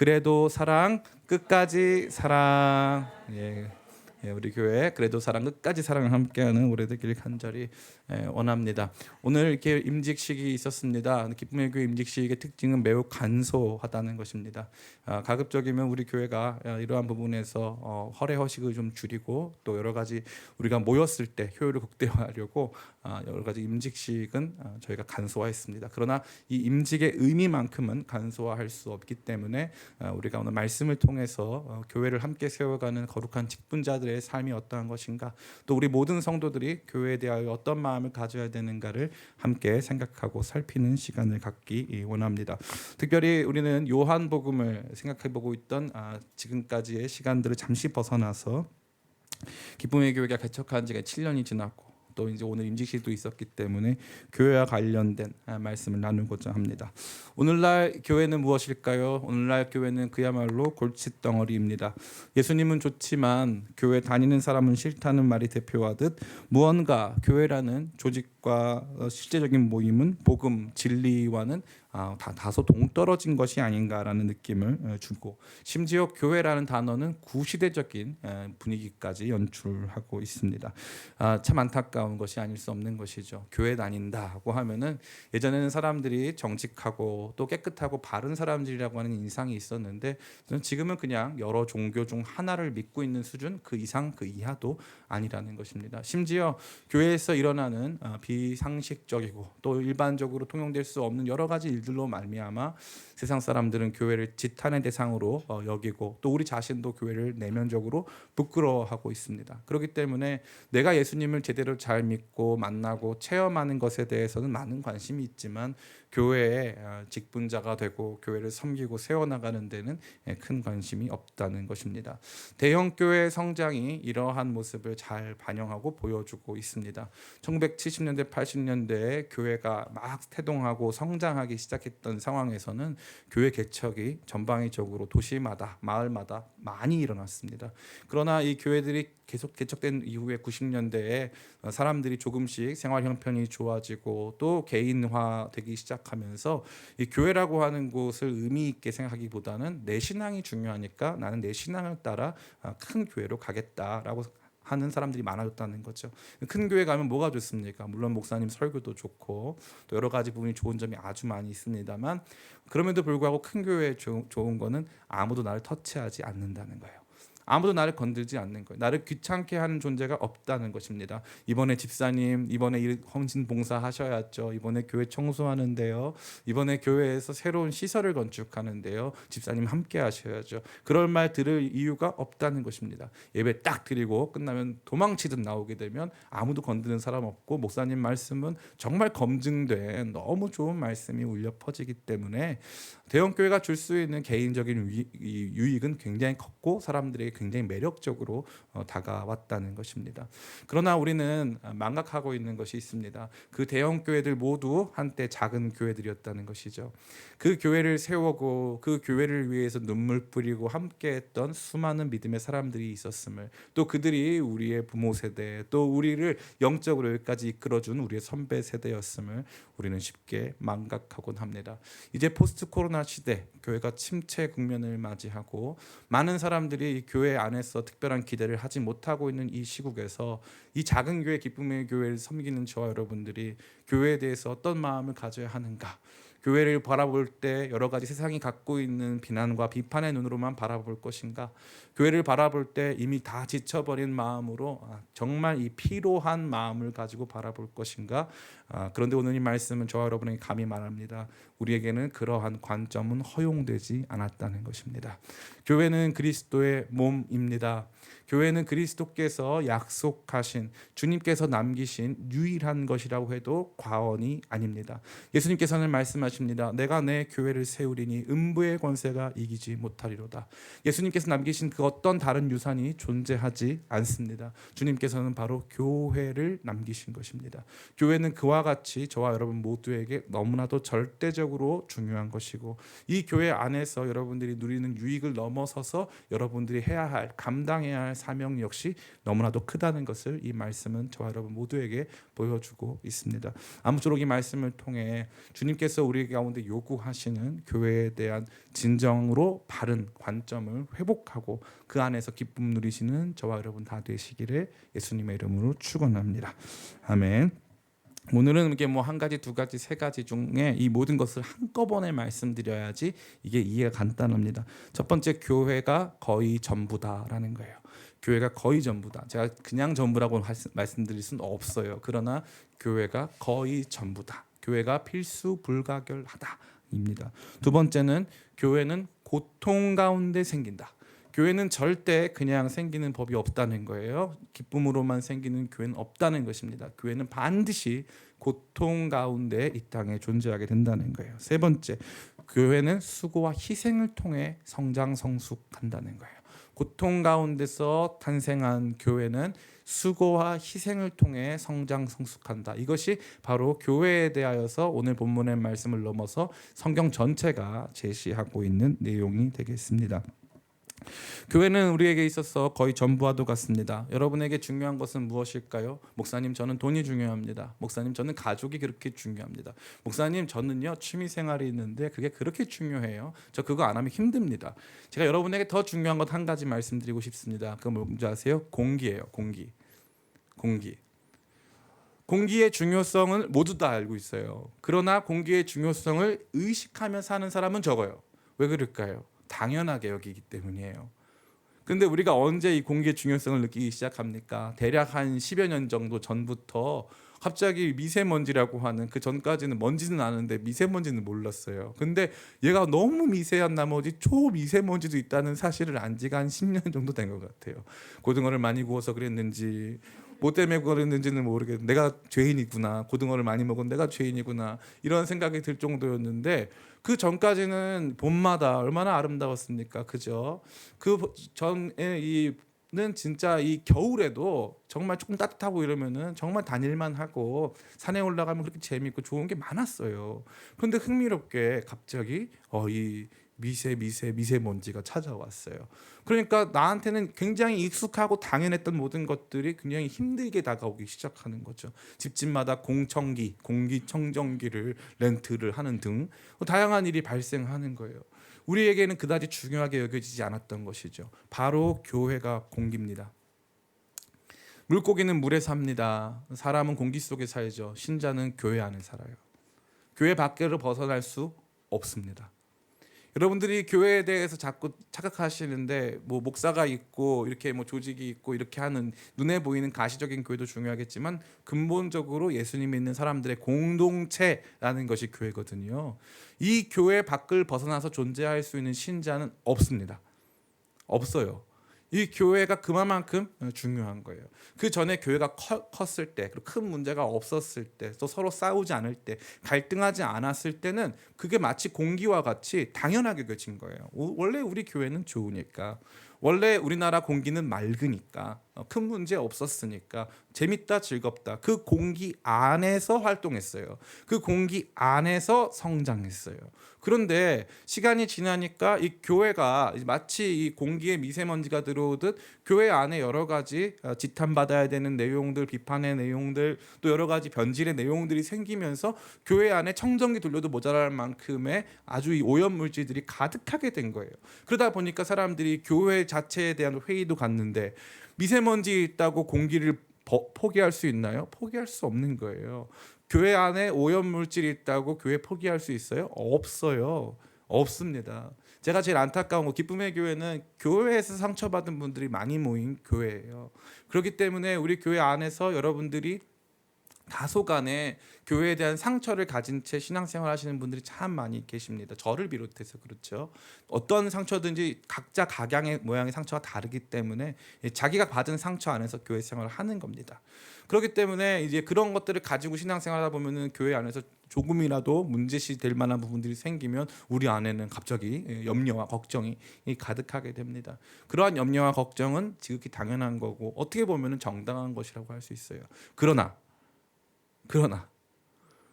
그래도 사랑 끝까지 사랑. 우리 교회 그래도 사랑 끝까지 사랑을 함께하는 올해 되길 간절히 원합니다. 오늘 이렇게 임직식이 있었습니다. 기쁨의 교회 임직식의 특징은 매우 간소하다는 것입니다. 가급적이면 우리 교회가 이러한 부분에서 허례허식을 좀 줄이고 또 여러 가지 우리가 모였을 때 효율을 극대화하려고 여러 가지 임직식은 저희가 간소화했습니다. 그러나 이 임직의 의미만큼은 간소화할 수 없기 때문에 우리가 오늘 말씀을 통해서 교회를 함께 세워가는 거룩한 직분자들의 삶이 어떠한 것인가, 또 우리 모든 성도들이 교회에 대하여 어떤 마음을 가져야 되는가를 함께 생각하고 살피는 시간을 갖기 원합니다. 특별히 우리는 요한복음을 생각해보고 있던 지금까지의 시간들을 잠시 벗어나서 기쁨의 교회가 개척한 지가 7년이 지났고 또 이제 오늘 임직식도 있었기 때문에 교회와 관련된 말씀을 나누고자 합니다. 오늘날 교회는 무엇일까요? 오늘날 교회는 그야말로 골칫덩어리입니다. 예수님은 좋지만 교회 다니는 사람은 싫다는 말이 대표하듯 무언가 교회라는 조직과 실제적인 모임은 복음, 진리와는 다소 동떨어진 것이 아닌가라는 느낌을 주고, 심지어 교회라는 단어는 구시대적인 분위기까지 연출하고 있습니다. 참 안타까운 것이 아닐 수 없는 것이죠. 교회 다닌다고 하면은 예전에는 사람들이 정직하고 또 깨끗하고 바른 사람들이라고 하는 인상이 있었는데, 지금은 그냥 여러 종교 중 하나를 믿고 있는 수준, 그 이상 그 이하도 아니라는 것입니다. 심지어 교회에서 일어나는 비상식적이고 또 일반적으로 통용될 수 없는 여러 가지 일들로 말미암아 세상 사람들은 교회를 지탄의 대상으로 여기고 또 우리 자신도 교회를 내면적으로 부끄러워하고 있습니다. 그렇기 때문에 내가 예수님을 제대로 잘 믿고 만나고 체험하는 것에 대해서는 많은 관심이 있지만 교회의 직분자가 되고 교회를 섬기고 세워나가는 데는 큰 관심이 없다는 것입니다. 대형 교회 성장이 이러한 모습을 잘 반영하고 보여주고 있습니다. 1970년대 80년대에 교회가 막 태동하고 성장하기 시작했던 상황에서는 교회 개척이 전방위적으로 도시마다 마을마다 많이 일어났습니다. 그러나 이 교회들이 계속 개척된 이후에 90년대에 사람들이 조금씩 생활 형편이 좋아지고 또 개인화되기 시작하면서 이 교회라고 하는 곳을 의미 있게 생각하기보다는 내 신앙이 중요하니까 나는 내 신앙을 따라 큰 교회로 가겠다라고 하는 사람들이 많아졌다는 거죠. 큰 교회 가면 뭐가 좋습니까? 물론 목사님 설교도 좋고 또 여러 가지 부분이 좋은 점이 아주 많이 있습니다만, 그럼에도 불구하고 큰 교회에 좋은 거는 아무도 나를 터치하지 않는다는 거예요. 아무도 나를 건들지 않는 거예요. 나를 귀찮게 하는 존재가 없다는 것입니다. 이번에 집사님, 이번에 헌신 봉사 하셔야죠. 이번에 교회 청소하는데요. 이번에 교회에서 새로운 시설을 건축하는데요. 집사님 함께 하셔야죠. 그럴 말 들을 이유가 없다는 것입니다. 예배 딱 드리고 끝나면 도망치듯 나오게 되면 아무도 건드는 사람 없고, 목사님 말씀은 정말 검증된 너무 좋은 말씀이 울려 퍼지기 때문에 대형 교회가 줄 수 있는 개인적인 유익은 굉장히 컸고 사람들에게 굉장히 매력적으로 다가왔다는 것입니다. 그러나 우리는 망각하고 있는 것이 있습니다. 그 대형 교회들 모두 한때 작은 교회들이었다는 것이죠. 그 교회를 세우고 그 교회를 위해서 눈물 뿌리고 함께했던 수많은 믿음의 사람들이 있었음을, 또 그들이 우리의 부모 세대, 또 우리를 영적으로 여기까지 이끌어준 우리의 선배 세대였음을 우리는 쉽게 망각하곤 합니다. 이제 포스트 코로나 시대, 교회가 침체 국면을 맞이하고 많은 사람들이 이 교회 안에서 특별한 기대를 하지 못하고 있는 이 시국에서 이 작은 교회, 기쁨의 교회를 섬기는 저와 여러분들이 교회에 대해서 어떤 마음을 가져야 하는가, 교회를 바라볼 때 여러 가지 세상이 갖고 있는 비난과 비판의 눈으로만 바라볼 것인가, 교회를 바라볼 때 이미 다 지쳐버린 마음으로 정말 이 피로한 마음을 가지고 바라볼 것인가. 그런데 오늘 이 말씀은 저와 여러분에게 감히 말합니다. 우리에게는 그러한 관점은 허용되지 않았다는 것입니다. 교회는 그리스도의 몸입니다. 교회는 그리스도께서 약속하신, 주님께서 남기신 유일한 것이라고 해도 과언이 아닙니다. 예수님께서는 말씀하십니다. 내가 내 교회를 세우리니 음부의 권세가 이기지 못하리로다. 예수님께서 남기신 그 어떤 다른 유산이 존재하지 않습니다. 주님께서는 바로 교회를 남기신 것입니다. 교회는 그와 같이 저와 여러분 모두에게 너무나도 절대적으로 절대적으로 중요한 것이고, 이 교회 안에서 여러분들이 누리는 유익을 넘어서서 여러분들이 해야 할, 감당해야 할 사명 역시 너무나도 크다는 것을 이 말씀은 저와 여러분 모두에게 보여주고 있습니다. 아무쪼록 이 말씀을 통해 주님께서 우리 가운데 요구하시는 교회에 대한 진정으로 바른 관점을 회복하고 그 안에서 기쁨 누리시는 저와 여러분 다 되시기를 예수님의 이름으로 축원합니다. 아멘. 오늘은 이게 뭐 한 가지, 두 가지, 세 가지 중에 이 모든 것을 한꺼번에 말씀드려야지 이게 이해가 간단합니다. 첫 번째, 교회가 거의 전부다라는 거예요. 교회가 거의 전부다. 제가 그냥 전부라고 말씀드릴 수는 없어요. 그러나 교회가 거의 전부다. 교회가 필수 불가결하다입니다. 두 번째는, 교회는 고통 가운데 생긴다. 교회는 절대 그냥 생기는 법이 없다는 거예요. 기쁨으로만 생기는 교회는 없다는 것입니다. 교회는 반드시 고통 가운데 이 땅에 존재하게 된다는 거예요. 세 번째, 교회는 수고와 희생을 통해 성장 성숙한다는 거예요. 고통 가운데서 탄생한 교회는 수고와 희생을 통해 성장 성숙한다. 이것이 바로 교회에 대하여서 오늘 본문의 말씀을 넘어서 성경 전체가 제시하고 있는 내용이 되겠습니다. 교회는 우리에게 있어서 거의 전부와도 같습니다. 여러분에게 중요한 것은 무엇일까요? 목사님, 저는 돈이 중요합니다. 목사님, 저는 가족이 그렇게 중요합니다. 목사님, 저는요 취미생활이 있는데 그게 그렇게 중요해요. 저 그거 안 하면 힘듭니다. 제가 여러분에게 더 중요한 것 한 가지 말씀드리고 싶습니다. 그건 뭔지 아세요? 공기예요. 공기의 중요성을 모두 다 알고 있어요. 그러나 공기의 중요성을 의식하며 사는 사람은 적어요. 왜 그럴까요? 당연하게 여기기 때문이에요. 근데 우리가 언제 이 공기의 중요성을 느끼기 시작합니까? 대략 한 10여 년 정도 전부터 갑자기 미세먼지라고 하는, 그 전까지는 먼지는 아는데 미세먼지는 몰랐어요. 근데 얘가 너무 미세한 나머지 초미세먼지도 있다는 사실을 안 지가 한 10년 정도 된 것 같아요. 고등어를 많이 구워서 그랬는지 뭐 때문에 그랬는지는 모르겠는데 내가 죄인이구나, 고등어를 많이 먹은 내가 죄인이구나, 이런 생각이 들 정도였는데, 그 전까지는 봄마다 얼마나 아름다웠습니까? 그죠? 그 전에 이는 진짜 이 겨울에도 정말 조금 따뜻하고 이러면은 정말 다닐만 하고 산에 올라가면 그렇게 재밌고 좋은 게 많았어요. 그런데 흥미롭게 갑자기 이 미세먼지가 찾아왔어요. 그러니까 나한테는 굉장히 익숙하고 당연했던 모든 것들이 굉장히 힘들게 다가오기 시작하는 거죠. 집집마다 공청기, 공기청정기를 렌트를 하는 등 다양한 일이 발생하는 거예요. 우리에게는 그다지 중요하게 여겨지지 않았던 것이죠. 바로 교회가 공기입니다. 물고기는 물에 삽니다. 사람은 공기 속에 살죠. 신자는 교회 안에 살아요. 교회 밖으로 벗어날 수 없습니다. 여러분들이 교회에 대해서 자꾸 착각하시는데, 뭐 목사가 있고 이렇게 뭐 조직이 있고 이렇게 하는 눈에 보이는 가시적인 교회도 중요하겠지만 근본적으로 예수님이 있는 사람들의 공동체라는 것이 교회거든요. 이 교회 밖을 벗어나서 존재할 수 있는 신자는 없습니다. 없어요. 이 교회가 그만큼 중요한 거예요. 그 전에 교회가 컸을 때, 그리고 큰 문제가 없었을 때, 또 서로 싸우지 않을 때, 갈등하지 않았을 때는 그게 마치 공기와 같이 당연하게 여겨진 거예요. 원래 우리 교회는 좋으니까, 원래 우리나라 공기는 맑으니까, 큰 문제 없었으니까 재밌다, 즐겁다. 그 공기 안에서 활동했어요. 그 공기 안에서 성장했어요. 그런데 시간이 지나니까 이 교회가 마치 이 공기에 미세먼지가 들어오듯 교회 안에 여러 가지 지탄받아야 되는 내용들, 비판의 내용들, 또 여러 가지 변질의 내용들이 생기면서 교회 안에 청정기 돌려도 모자랄 만큼의 아주 이 오염물질들이 가득하게 된 거예요. 그러다 보니까 사람들이 교회 자체에 대한 회의도 갖는데, 미세먼지 있다고 공기를 포기할 수 있나요? 포기할 수 없는 거예요. 교회 안에 오염물질이 있다고 교회 포기할 수 있어요? 없어요. 없습니다. 제가 제일 안타까운 거, 기쁨의 교회는 교회에서 상처받은 분들이 많이 모인 교회예요. 그렇기 때문에 우리 교회 안에서 여러분들이 다소간에 교회에 대한 상처를 가진 채 신앙생활 하시는 분들이 참 많이 계십니다. 저를 비롯해서 그렇죠. 어떤 상처든지 각자 각양의 모양의 상처가 다르기 때문에 자기가 받은 상처 안에서 교회 생활을 하는 겁니다. 그렇기 때문에 이제 그런 것들을 가지고 신앙생활하다 보면은 교회 안에서 조금이라도 문제시 될 만한 부분들이 생기면 우리 안에는 갑자기 염려와 걱정이 가득하게 됩니다. 그러한 염려와 걱정은 지극히 당연한 거고 어떻게 보면은 정당한 것이라고 할 수 있어요. 그러나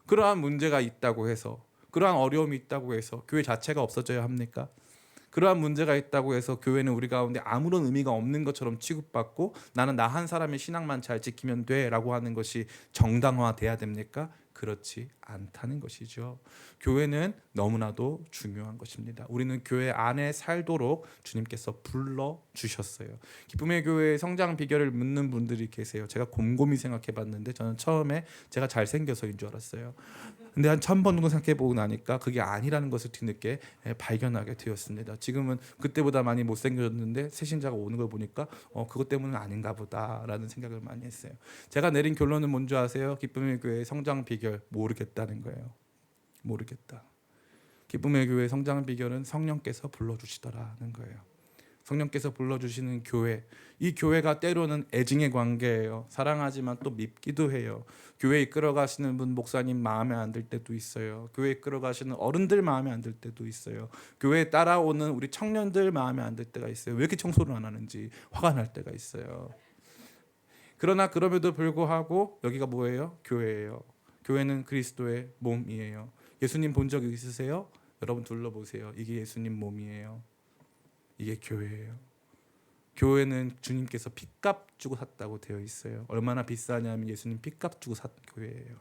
그러한 문제가 있다고 해서 그러한 어려움이 있다고 해서 교회 자체가 없어져야 합니까? 그러한 문제가 있다고 해서 교회는 우리 가운데 아무런 의미가 없는 것처럼 취급받고 나는 나 한 사람의 신앙만 잘 지키면 돼라고 하는 것이 정당화돼야 됩니까? 그렇지 않다는 것이죠. 교회는 너무나도 중요한 것입니다. 우리는 교회 안에 살도록 주님께서 불러 주셨어요. 기쁨의 교회의 성장 비결을 묻는 분들이 계세요. 제가 곰곰이 생각해 봤는데 저는 처음에 제가 잘생겨서인 줄 알았어요. 근데 한 1000번 정도 생각해 보고 나니까 그게 아니라는 것을 뒤늦게 발견하게 되었습니다. 지금은 그때보다 많이 못생겨졌는데 새신자가 오는 걸 보니까 그것 때문은 아닌가 보다라는 생각을 많이 했어요. 제가 내린 결론은 뭔지 아세요? 기쁨의 교회의 성장 비결 모르겠다는 거예요. 모르겠다. 기쁨의 교회의 성장 비결은 성령께서 불러주시더라는 거예요. 성령께서 불러주시는 교회, 이 교회가 때로는 애증의 관계예요. 사랑하지만 또 밉기도 해요. 교회 이끌어 가시는 분 목사님 마음에 안 들 때도 있어요. 교회 이끌어 가시는 어른들 마음에 안 들 때도 있어요. 교회에 따라오는 우리 청년들 마음에 안 들 때가 있어요. 왜 이렇게 청소를 안 하는지 화가 날 때가 있어요. 그러나 그럼에도 불구하고 여기가 뭐예요? 교회예요. 교회는 그리스도의 몸이에요. 예수님 본 적 있으세요? 여러분 둘러보세요. 이게 예수님 몸이에요. 이게 교회예요. 교회는 주님께서 핏값 주고 샀다고 되어 있어요. 얼마나 비싸냐면 예수님 핏값 주고 산 교회예요.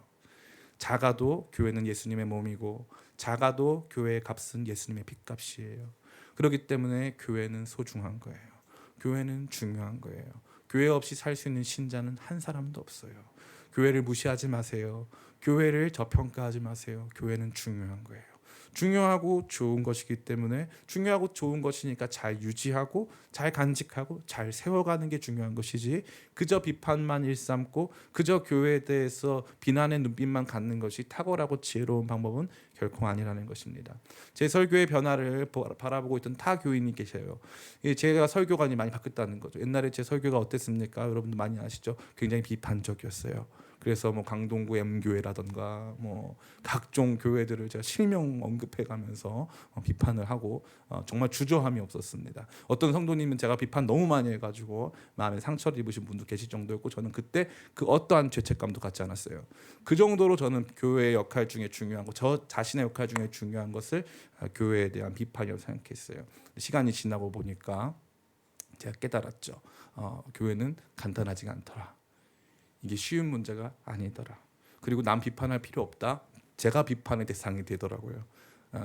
작아도 교회는 예수님의 몸이고 작아도 교회의 값은 예수님의 핏값이에요. 그렇기 때문에 교회는 소중한 거예요. 교회는 중요한 거예요. 교회 없이 살 수 있는 신자는 한 사람도 없어요. 교회를 무시하지 마세요. 교회를 저평가하지 마세요. 교회는 중요한 거예요. 중요하고 좋은 것이기 때문에 중요하고 좋은 것이니까 잘 유지하고 잘 간직하고 잘 세워가는 게 중요한 것이지 그저 비판만 일삼고 그저 교회에 대해서 비난의 눈빛만 갖는 것이 탁월하고 지혜로운 방법은 결코 아니라는 것입니다. 제 설교의 변화를 바라보고 있던 타 교인이 계셔요. 제가 설교관이 많이 바뀌었다는 거죠. 옛날에 제 설교가 어땠습니까? 여러분도 많이 아시죠? 굉장히 비판적이었어요. 그래서 뭐 강동구 M교회라던가 뭐 각종 교회들을 제가 실명 언급해가면서 비판을 하고 정말 주저함이 없었습니다. 어떤 성도님은 제가 비판 너무 많이 해가지고 마음에 상처를 입으신 분도 계실 정도였고 저는 그때 그 어떠한 죄책감도 갖지 않았어요. 그 정도로 저는 교회의 역할 중에 중요한 거, 저 자신의 역할 중에 중요한 것을 교회에 대한 비판이라고 생각했어요. 시간이 지나고 보니까 제가 깨달았죠. 교회는 간단하지가 않더라. 이게 쉬운 문제가 아니더라. 그리고 남 비판할 필요 없다. 제가 비판의 대상이 되더라고요.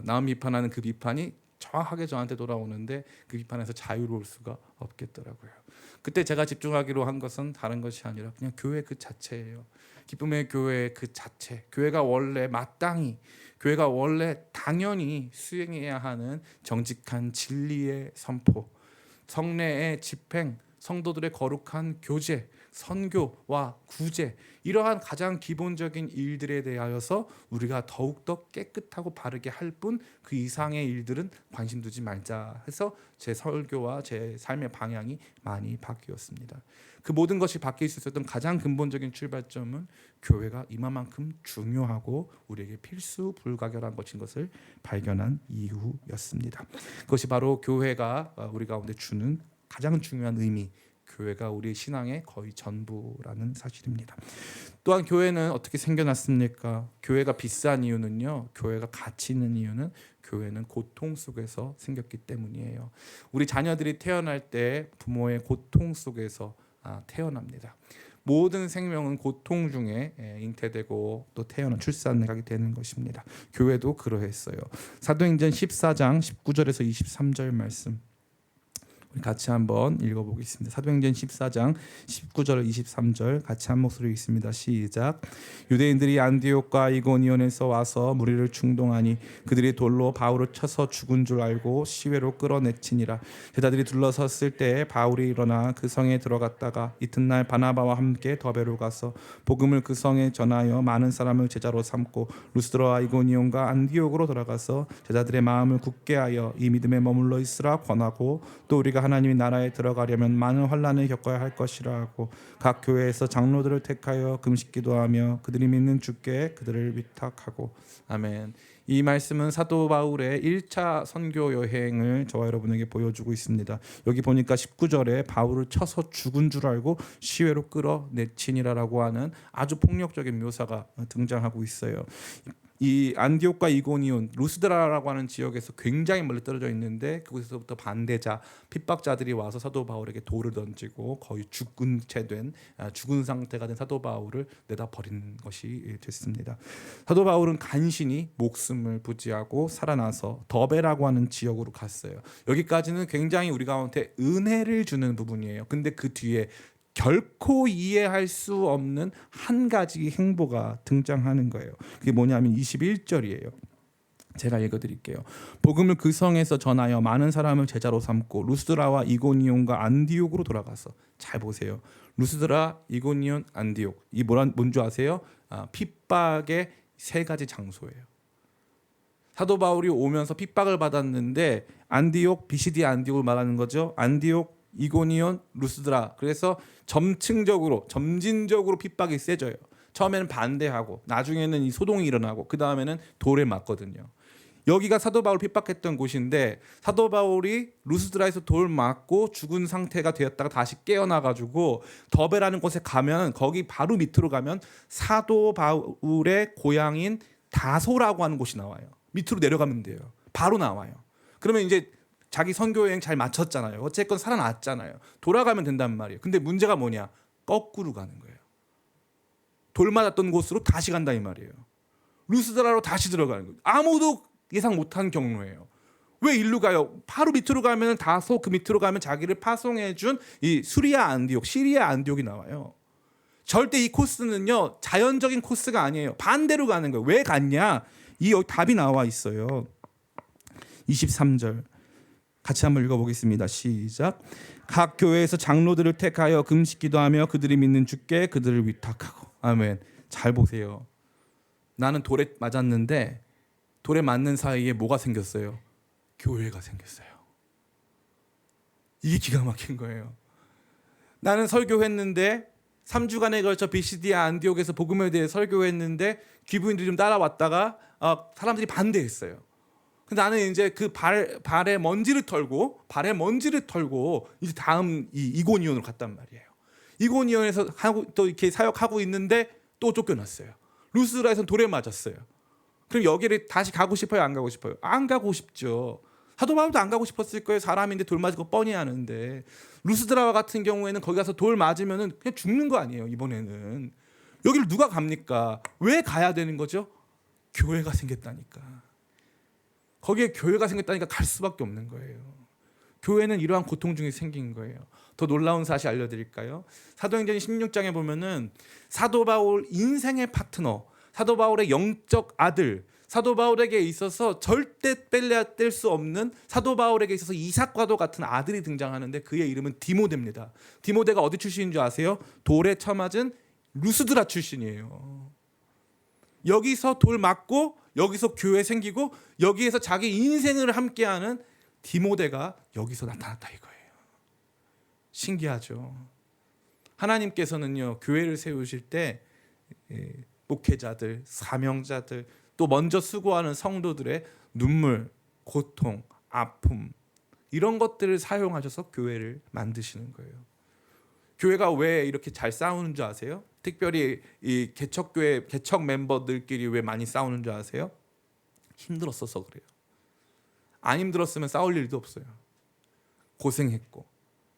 남 비판하는 그 비판이 정확하게 저한테 돌아오는데 그 비판에서 자유로울 수가 없겠더라고요. 그때 제가 집중하기로 한 것은 다른 것이 아니라 그냥 교회 그 자체예요. 기쁨의 교회 그 자체. 교회가 원래 마땅히, 교회가 원래 당연히 수행해야 하는 정직한 진리의 선포, 성례의 집행, 성도들의 거룩한 교제, 선교와 구제, 이러한 가장 기본적인 일들에 대하여서 우리가 더욱더 깨끗하고 바르게 할 뿐 그 이상의 일들은 관심 두지 말자 해서 제 설교와 제 삶의 방향이 많이 바뀌었습니다. 그 모든 것이 바뀔 수 있었던 가장 근본적인 출발점은 교회가 이만큼 중요하고 우리에게 필수 불가결한 것인 것을 발견한 이후였습니다. 그것이 바로 교회가 우리 가운데 주는 가장 중요한 의미, 교회가 우리 신앙의 거의 전부라는 사실입니다. 또한 교회는 어떻게 생겨났습니까? 교회가 비싼 이유는요. 교회가 가치 있는 이유는 교회는 고통 속에서 생겼기 때문이에요. 우리 자녀들이 태어날 때 부모의 고통 속에서 태어납니다. 모든 생명은 고통 중에 잉태되고 또 태어나 출산하게 되는 것입니다. 교회도 그러했어요. 사도행전 14장 19절에서 23절 말씀 같이 한번 읽어보겠습니다. 사도행전 14장 19절 23절 같이 한 목소리 읽습니다. 시작. 유대인들이 안디옥과 이고니온에서 와서 무리를 충동하니 그들이 돌로 바울을 쳐서 죽은 줄 알고 시외로 끌어내치니라. 제자들이 둘러섰을 때 바울이 일어나 그 성에 들어갔다가 이튿날 바나바와 함께 더베로 가서 복음을 그 성에 전하여 많은 사람을 제자로 삼고 루스드라와 이고니온과 안디옥으로 돌아가서 제자들의 마음을 굳게 하여 이 믿음에 머물러 있으라 권하고 또 우리가 하나님의 나라에 들어가려면 많은 환난을 겪어야 할 것이라 하고 각 교회에서 장로들을 택하여 금식 기도하며 그들이 믿는 주께 그들을 위탁하고. 아멘. 이 말씀은 사도 바울의 1차 선교 여행을 저와 여러분에게 보여주고 있습니다. 여기 보니까 19절에 바울을 쳐서 죽은 줄 알고 시외로 끌어내치니라라고 하는 아주 폭력적인 묘사가 등장하고 있어요. 이 안디옥과 이고니온, 루스드라라고 하는 지역에서 굉장히 멀리 떨어져 있는데 그곳에서부터 반대자, 핍박자들이 와서 사도 바울에게 돌을 던지고 거의 죽은 상태가 된 사도 바울을 내다 버린 것이 됐습니다. 사도 바울은 간신히 목숨을 부지하고 살아나서 더베라고 하는 지역으로 갔어요. 여기까지는 굉장히 우리 가운데 은혜를 주는 부분이에요. 근데 그 뒤에 결코 이해할 수 없는 한 가지 행보가 등장하는 거예요. 그게 뭐냐면 21절이에요. 제가 읽어드릴게요. 복음을 그 성에서 전하여 많은 사람을 제자로 삼고 루스드라와 이고니온과 안디옥으로 돌아가서, 잘 보세요. 루스드라, 이고니온, 안디옥, 이 뭔지 아세요? 핍박의 세 가지 장소예요. 사도 바울이 오면서 핍박을 받았는데 안디옥, 비시디 안디옥을 말하는 거죠. 안디옥, 이고니온, 루스드라. 그래서 점진적으로 핍박이 세져요. 처음에는 반대하고 나중에는 이 소동이 일어나고 그 다음에는 돌에 맞거든요. 여기가 사도 바울 핍박했던 곳인데 사도 바울이 루스드라에서 돌 맞고 죽은 상태가 되었다가 다시 깨어나가지고 더베라는 곳에 가면, 거기 바로 밑으로 가면 사도 바울의 고향인 다소라고 하는 곳이 나와요. 밑으로 내려가면 돼요. 바로 나와요. 그러면 이제 자기 선교 여행 잘 마쳤잖아요. 어쨌건 살아났잖아요. 돌아가면 된단 말이에요. 근데 문제가 뭐냐? 거꾸로 가는 거예요. 돌 맞았던 곳으로 다시 간다 이 말이에요. 루스드라로 다시 들어가는 거예요. 아무도 예상 못한 경로예요. 왜 일로 가요? 바로 밑으로 가면 다소, 그 밑으로 가면 자기를 파송해준 이 수리아 안디옥, 시리아 안디옥이 나와요. 절대 이 코스는요 자연적인 코스가 아니에요. 반대로 가는 거예요. 왜 갔냐? 여기 답이 나와 있어요. 23절 같이 한번 읽어보겠습니다. 시작. 각 교회에서 장로들을 택하여 금식 기도하며 그들이 믿는 주께 그들을 위탁하고. 아멘. 잘 보세요. 나는 돌에 맞았는데 돌에 맞는 사이에 뭐가 생겼어요? 교회가 생겼어요. 이게 기가 막힌 거예요. 나는 설교했는데 3주간에 걸쳐 비시디아 안디옥에서 복음에 대해 설교했는데 귀부인들이 좀 따라왔다가 사람들이 반대했어요. 나는 이제 그 발에 먼지를 털고 이제 다음 이고니온으로 갔단 말이에요. 이고니온에서 또 이렇게 사역하고 있는데 또 쫓겨났어요. 루스드라에서는 돌에 맞았어요. 그럼 여기를 다시 가고 싶어요? 안 가고 싶어요? 안 가고 싶죠. 사도 바울도 안 가고 싶었을 거예요. 사람인데 돌 맞을 거 뻔히 아는데. 루스드라와 같은 경우에는 거기 가서 돌 맞으면은 그냥 죽는 거 아니에요. 이번에는 여기를 누가 갑니까? 왜 가야 되는 거죠? 교회가 생겼다니까. 거기에 교회가 생겼다니까 갈 수밖에 없는 거예요. 교회는 이러한 고통 중에 생긴 거예요. 더 놀라운 사실 알려드릴까요? 사도행전 16장에 보면은 사도 바울 인생의 파트너, 사도 바울의 영적 아들, 사도 바울에게 있어서 절대 뗄 수 없는, 사도 바울에게 있어서 이삭과도 같은 아들이 등장하는데 그의 이름은 디모데입니다. 디모데가 어디 출신인 줄 아세요? 돌에 쳐맞은 루스드라 출신이에요. 여기서 돌 맞고 여기서 교회 생기고 여기에서 자기 인생을 함께하는 디모데가 여기서 나타났다 이거예요. 신기하죠. 하나님께서는요 교회를 세우실 때 목회자들, 사명자들, 또 먼저 수고하는 성도들의 눈물, 고통, 아픔 이런 것들을 사용하셔서 교회를 만드시는 거예요. 교회가 왜 이렇게 잘 싸우는 줄 아세요? 특별히 이 개척교회 개척 멤버들끼리 왜 많이 싸우는 줄 아세요? 힘들었어서 그래요. 안 힘들었으면 싸울 일도 없어요. 고생했고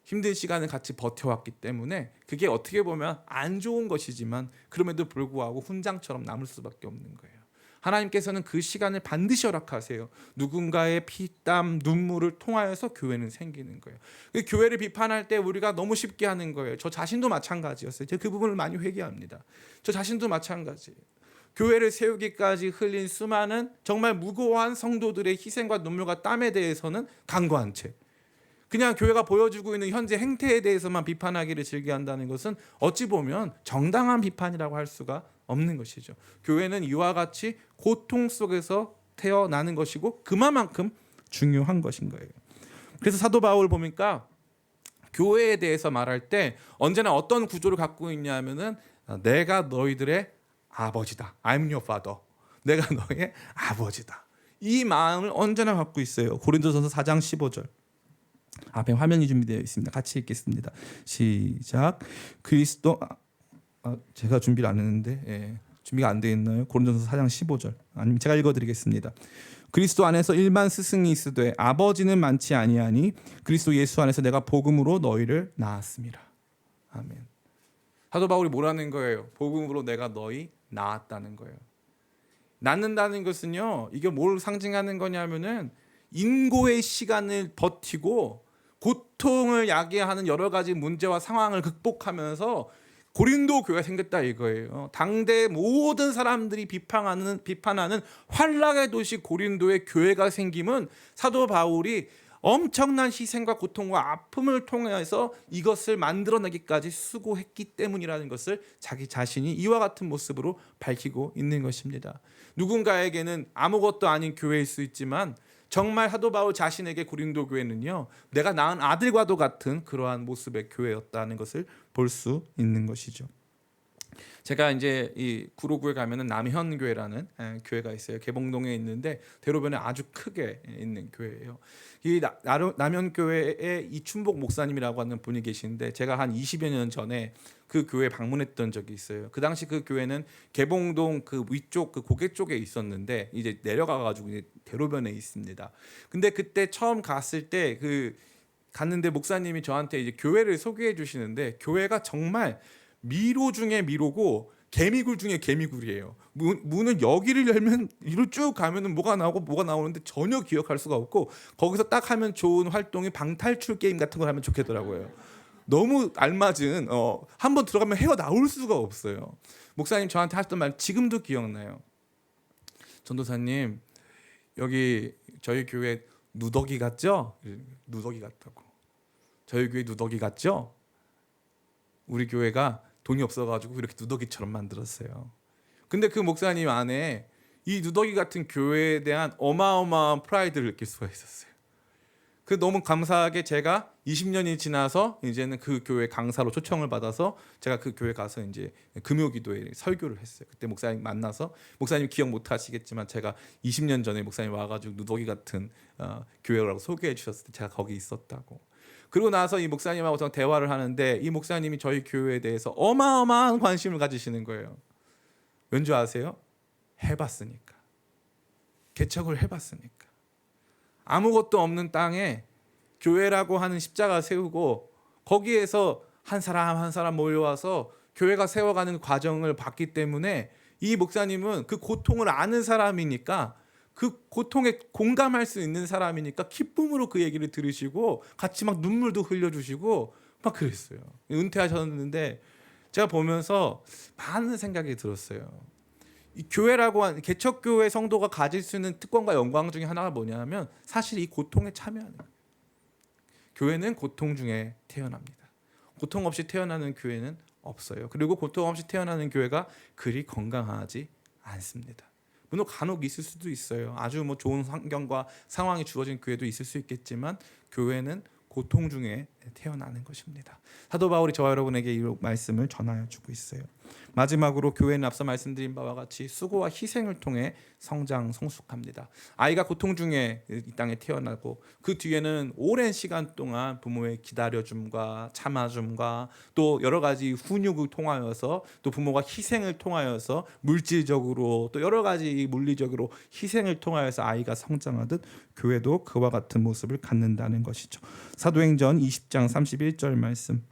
힘든 시간을 같이 버텨왔기 때문에 그게 어떻게 보면 안 좋은 것이지만 그럼에도 불구하고 훈장처럼 남을 수밖에 없는 거예요. 하나님께서는 그 시간을 반드시 허락하세요. 누군가의 피땀 눈물을 통하여서 교회는 생기는 거예요. 교회를 비판할 때 우리가 너무 쉽게 하는 거예요. 저 자신도 마찬가지였어요. 제가 그 부분을 많이 회개합니다. 저 자신도 마찬가지예요. 교회를 세우기까지 흘린 수많은 정말 무고한 성도들의 희생과 눈물과 땀에 대해서는 간과한 채 그냥 교회가 보여주고 있는 현재 행태에 대해서만 비판하기를 즐겨한다는 것은 어찌 보면 정당한 비판이라고 할 수가 없는 것이죠. 교회는 이와 같이 고통 속에서 태어나는 것이고 그만큼 중요한 것인 거예요. 그래서 사도 바울 보니까 교회에 대해서 말할 때 언제나 어떤 구조를 갖고 있냐면은 내가 너희들의 아버지다. I'm your father. 내가 너의 아버지다. 이 마음을 언제나 갖고 있어요. 고린도전서 4장 15절. 앞에 화면이 준비되어 있습니다. 같이 읽겠습니다. 시작. 그리스도 제가 준비를 안 했는데 준비가 안 돼 있나요? 고린도전서 4장 15절. 아니면 제가 읽어드리겠습니다. 그리스도 안에서 일반 스승이 있으되 아버지는 많지 아니하니 그리스도 예수 안에서 내가 복음으로 너희를 낳았습니다. 아멘. 사도 바울이 뭐라는 거예요? 복음으로 내가 너희 낳았다는 거예요. 낳는다는 것은요, 이게 뭘 상징하는 거냐면은 인고의 시간을 버티고 고통을 야기하는 여러 가지 문제와 상황을 극복하면서 고린도 교회가 생겼다 이거예요. 당대 모든 사람들이 비판하는 환락의 도시 고린도의 교회가 생김은 사도 바울이 엄청난 희생과 고통과 아픔을 통해서 이것을 만들어내기까지 수고했기 때문이라는 것을 자기 자신이 이와 같은 모습으로 밝히고 있는 것입니다. 누군가에게는 아무것도 아닌 교회일 수 있지만 정말 사도 바울 자신에게 고린도 교회는요, 내가 낳은 아들과도 같은 그러한 모습의 교회였다는 것을 볼 수 있는 것이죠. 제가 이제 이 구로구에 가면은 남현교회라는 교회가 있어요. 개봉동에 있는데 대로변에 아주 크게 있는 교회예요. 이 남현교회의 이춘복 목사님이라고 하는 분이 계신데 제가 한 20여 년 전에 그 교회 방문했던 적이 있어요. 그 당시 그 교회는 개봉동 그 위쪽 그 고개 쪽에 있었는데 이제 내려가 가지고 이제 대로변에 있습니다. 근데 그때 처음 갔을 때 그 갔는데 목사님이 저한테 이제 교회를 소개해 주시는데 교회가 정말 미로 중에 미로고 개미굴 중에 개미굴이에요. 문을 여기를 열면 이로 쭉 가면은 뭐가 나오고 뭐가 나오는데 전혀 기억할 수가 없고 거기서 딱 하면 좋은 활동이 방탈출 게임 같은 걸 하면 좋겠더라고요. 너무 알맞은 한번 들어가면 헤어 나올 수가 없어요. 목사님 저한테 하셨던 말 지금도 기억나요. 전도사님 여기 저희 교회 누더기 같죠? 누더기 같다고. 저희 교회 누더기 같죠? 우리 교회가 돈이 없어가지고 이렇게 누더기처럼 만들었어요. 근데 그 목사님 안에 이 누더기 같은 교회에 대한 어마어마한 프라이드를 느낄 수가 있었어요. 그 너무 감사하게 제가 20년이 지나서 이제는 그 교회 강사로 초청을 받아서 제가 그 교회 가서 이제 금요기도에 설교를 했어요. 그때 목사님 만나서 목사님 기억 못 하시겠지만 제가 20년 전에 목사님 와가지고 누더기 같은 교회라고 소개해 주셨을 때 제가 거기 있었다고. 그리고 나서 이 목사님하고 저 대화를 하는데 이 목사님이 저희 교회에 대해서 어마어마한 관심을 가지시는 거예요. 왠지 아세요? 해봤으니까. 개척을 해봤으니까. 아무것도 없는 땅에 교회라고 하는 십자가 세우고 거기에서 한 사람 한 사람 몰려와서 교회가 세워가는 과정을 봤기 때문에 이 목사님은 그 고통을 아는 사람이니까 그 고통에 공감할 수 있는 사람이니까 기쁨으로 그 얘기를 들으시고 같이 막 눈물도 흘려주시고 막 그랬어요. 은퇴하셨는데 제가 보면서 많은 생각이 들었어요. 이 교회라고 하는 개척교회 성도가 가질 수 있는 특권과 영광 중에 하나가 뭐냐면 사실 이 고통에 참여하는 거예요. 교회는 고통 중에 태어납니다. 고통 없이 태어나는 교회는 없어요. 그리고 고통 없이 태어나는 교회가 그리 건강하지 않습니다. 물론 간혹 있을 수도 있어요. 아주 뭐 좋은 환경과 상황이 주어진 교회도 있을 수 있겠지만 교회는 고통 중에 태어나는 것입니다. 사도 바울이 저와 여러분에게 이 말씀을 전하여 주고 있어요. 마지막으로 교회는 앞서 말씀드린 바와 같이 수고와 희생을 통해 성장 성숙합니다. 아이가 고통 중에 이 땅에 태어나고 그 뒤에는 오랜 시간 동안 부모의 기다려줌과 참아줌과 또 여러 가지 훈육을 통하여서 또 부모가 희생을 통하여서 물질적으로 또 여러 가지 물리적으로 희생을 통하여서 아이가 성장하듯 교회도 그와 같은 모습을 갖는다는 것이죠. 사도행전 20장 31절 말씀.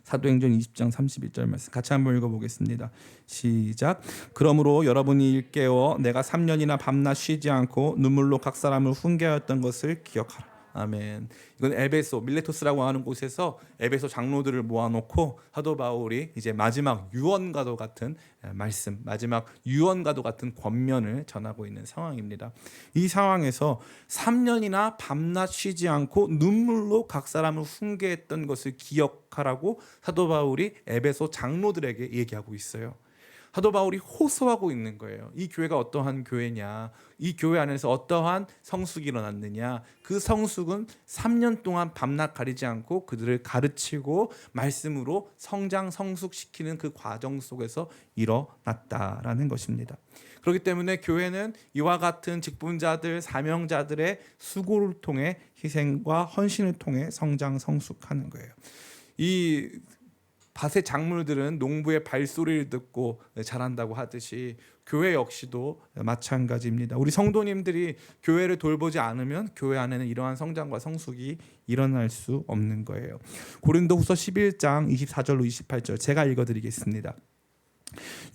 사도행전 20장 31절 말씀 같이 한번 읽어보겠습니다. 시작. 그러므로 여러분이 일깨워 내가 3년이나 밤낮 쉬지 않고 눈물로 각 사람을 훈계하였던 것을 기억하라. 아멘. 이건 에베소 밀레토스라고 하는 곳에서 에베소 장로들을 모아놓고 사도 바울이 이제 마지막 유언과도 같은 말씀, 마지막 유언과도 같은 권면을 전하고 있는 상황입니다. 이 상황에서 3년이나 밤낮 쉬지 않고 눈물로 각 사람을 훈계했던 것을 기억하라고 사도 바울이 에베소 장로들에게 얘기하고 있어요. 사도 바울이 호소하고 있는 거예요. 이 교회가 어떠한 교회냐, 이 교회 안에서 어떠한 성숙이 일어났느냐. 그 성숙은 3년 동안 밤낮 가리지 않고 그들을 가르치고 말씀으로 성장 성숙시키는 그 과정 속에서 일어났다라는 것입니다. 그렇기 때문에 교회는 이와 같은 직분자들, 사명자들의 수고를 통해 희생과 헌신을 통해 성장 성숙하는 거예요. 이 밭의 작물들은 농부의 발소리를 듣고 자란다고 하듯이 교회 역시도 마찬가지입니다. 우리 성도님들이 교회를 돌보지 않으면 교회 안에는 이러한 성장과 성숙이 일어날 수 없는 거예요. 고린도후서 11장 24절로 28절 제가 읽어드리겠습니다.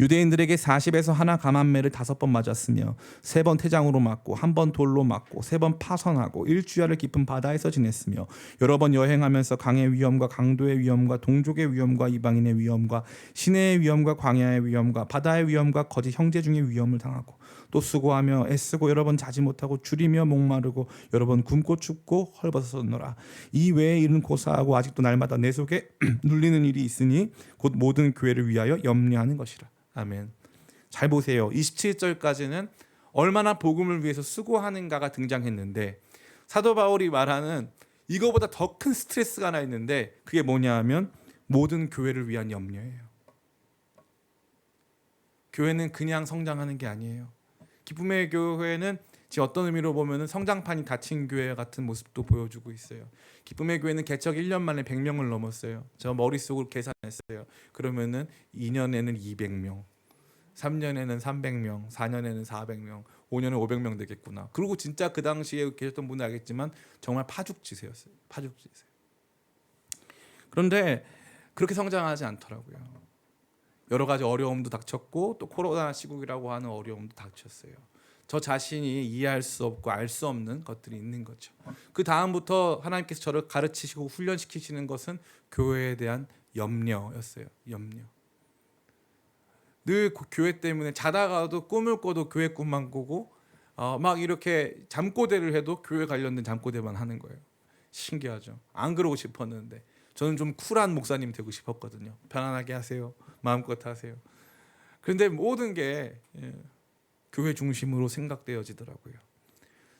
유대인들에게 40에서 하나 감한매를 5번 맞았으며 3번 태장으로 맞고 1번 돌로 맞고 3번 파선하고 일주야를 깊은 바다에서 지냈으며 여러 번 여행하면서 강의 위험과 강도의 위험과 동족의 위험과 이방인의 위험과 시내의 위험과 광야의 위험과 바다의 위험과 거짓 형제 중의 위험을 당하고 또 수고하며 애쓰고 여러 번 자지 못하고 줄이며 목마르고 여러 번 굶고 춥고 헐벗었노라. 이 외의 일은 고사하고 아직도 날마다 내 속에 눌리는 일이 있으니 곧 모든 교회를 위하여 염려하는 것이라. 아멘. 잘 보세요. 27절까지는 얼마나 복음을 위해서 수고하는가가 등장했는데 사도 바울이 말하는 이거보다 더 큰 스트레스가 하나 있는데 그게 뭐냐 하면 모든 교회를 위한 염려예요. 교회는 그냥 성장하는 게 아니에요. 기쁨의 교회는 지금 어떤 의미로 보면 성장판이 닫힌 교회 같은 모습도 보여주고 있어요. 기쁨의 교회는 개척 1년 만에 100명을 넘었어요. 저 머릿속으로 계산했어요. 그러면은 2년에는 200명, 3년에는 300명, 4년에는 400명, 5년에 500명 되겠구나. 그리고 진짜 그 당시에 계셨던 분은 알겠지만 정말 파죽지세였어요. 파죽지세. 그런데 그렇게 성장하지 않더라고요. 여러 가지 어려움도 닥쳤고 또 코로나 시국이라고 하는 어려움도 닥쳤어요. 저 자신이 이해할 수 없고 알 수 없는 것들이 있는 거죠. 그 다음부터 하나님께서 저를 가르치시고 훈련시키시는 것은 교회에 대한 염려였어요. 염려. 늘 교회 때문에 자다가도 꿈을 꿔도 교회 꿈만 꾸고 막 이렇게 잠꼬대를 해도 교회 관련된 잠꼬대만 하는 거예요. 신기하죠. 안 그러고 싶었는데 저는 좀 쿨한 목사님 되고 싶었거든요. 편안하게 하세요. 마음껏 하세요. 그런데 모든 게 교회 중심으로 생각되어지더라고요.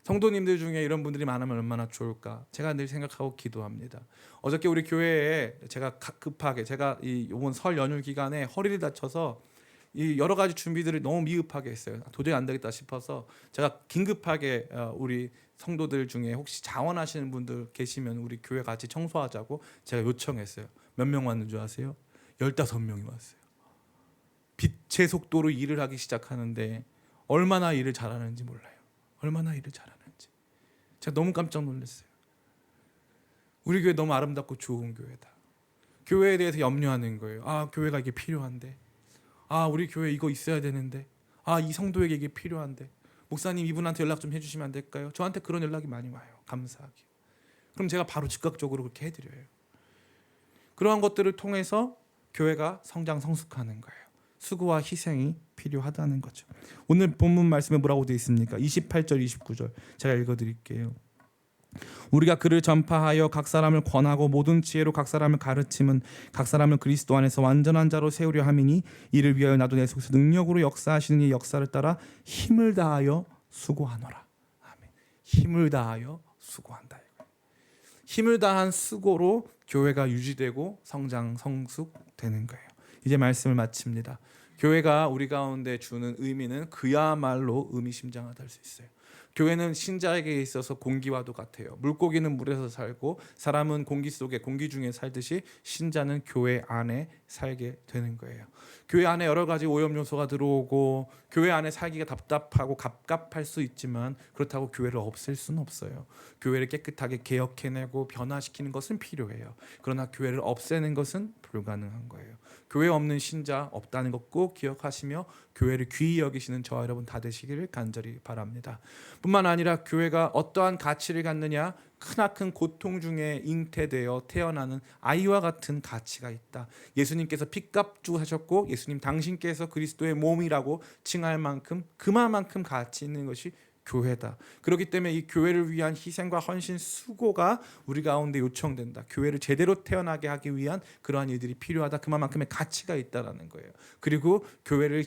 성도님들 중에 이런 분들이 많으면 얼마나 좋을까 제가 늘 생각하고 기도합니다. 어저께 우리 교회에 제가 급하게 제가 이번 설 연휴 기간에 허리를 다쳐서 이 여러 가지 준비들을 너무 미흡하게 했어요. 도저히 안 되겠다 싶어서 제가 긴급하게 우리 성도들 중에 혹시 자원하시는 분들 계시면 우리 교회 같이 청소하자고 제가 요청했어요. 몇 명 왔는 줄 아세요? 15명이 왔어요. 빛의 속도로 일을 하기 시작하는데 얼마나 일을 잘하는지 몰라요. 얼마나 일을 잘하는지. 제가 너무 깜짝 놀랐어요. 우리 교회 너무 아름답고 좋은 교회다. 교회에 대해서 염려하는 거예요. 아, 교회가 이게 필요한데. 아, 우리 교회 이거 있어야 되는데. 아, 이 성도에게 이게 필요한데. 목사님 이분한테 연락 좀 해주시면 안 될까요? 저한테 그런 연락이 많이 와요. 감사하게. 그럼 제가 바로 즉각적으로 그렇게 해드려요. 그러한 것들을 통해서 교회가 성장 성숙하는 거예요. 수고와 희생이 필요하다는 거죠. 오늘 본문 말씀에 뭐라고 되어 있습니까? 28절 29절 제가 읽어드릴게요. 우리가 그를 전파하여 각 사람을 권하고 모든 지혜로 각 사람을 가르침은 각 사람을 그리스도 안에서 완전한 자로 세우려 함이니 이를 위하여 나도 내 속에서 능력으로 역사하시는 이 역사를 따라 힘을 다하여 수고하노라. 아멘. 힘을 다하여 수고한다. 힘을 다한 수고로 교회가 유지되고 성장 성숙되는 거예요. 이제 말씀을 마칩니다. 교회가 우리 가운데 주는 의미는 그야말로 의미심장하다 할 수 있어요. 교회는 신자에게 있어서 공기와도 같아요. 물고기는 물에서 살고 사람은 공기 속에 공기 중에 살듯이 신자는 교회 안에 살게 되는 거예요. 교회 안에 여러 가지 오염 요소가 들어오고 교회 안에 살기가 답답하고 갑갑할 수 있지만 그렇다고 교회를 없앨 수는 없어요. 교회를 깨끗하게 개혁해내고 변화시키는 것은 필요해요. 그러나 교회를 없애는 것은 불가능한 거예요. 교회 없는 신자 없다는 것 꼭 기억하시며 교회를 귀히 여기시는 저와 여러분 다 되시기를 간절히 바랍니다. 뿐만 아니라 교회가 어떠한 가치를 갖느냐, 크나큰 고통 중에 잉태되어 태어나는 아이와 같은 가치가 있다. 예수님께서 핏값 주고 하셨고 예수님 당신께서 그리스도의 몸이라고 칭할 만큼 그만큼 가치 있는 것이 교회다. 그렇기 때문에 이 교회를 위한 희생과 헌신 수고가 우리 가운데 요청된다. 교회를 제대로 태어나게 하기 위한 그러한 일들이 필요하다. 그만큼의 가치가 있다라는 거예요. 그리고 교회를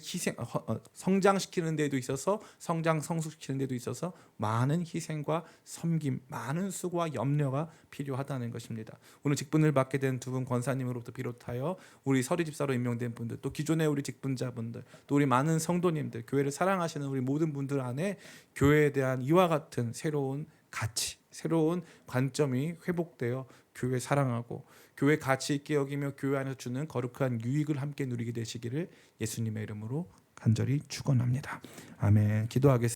성장시키는 데도 있어서 성장 성숙시키는 데도 있어서 많은 희생과 섬김, 많은 수고와 염려가 필요하다는 것입니다. 오늘 직분을 받게 된 두 분 권사님으로부터 비롯하여 우리 서리 집사로 임명된 분들, 또 기존의 우리 직분자분들, 또 우리 많은 성도님들, 교회를 사랑하시는 우리 모든 분들 안에 교회에 대한 이와 같은 새로운 가치, 새로운 관점이 회복되어 교회 사랑하고 교회 가치 있게 여기며 교회 안에서 주는 거룩한 유익을 함께 누리게 되시기를 예수님의 이름으로 간절히 축원합니다. 아멘. 기도하겠습니다.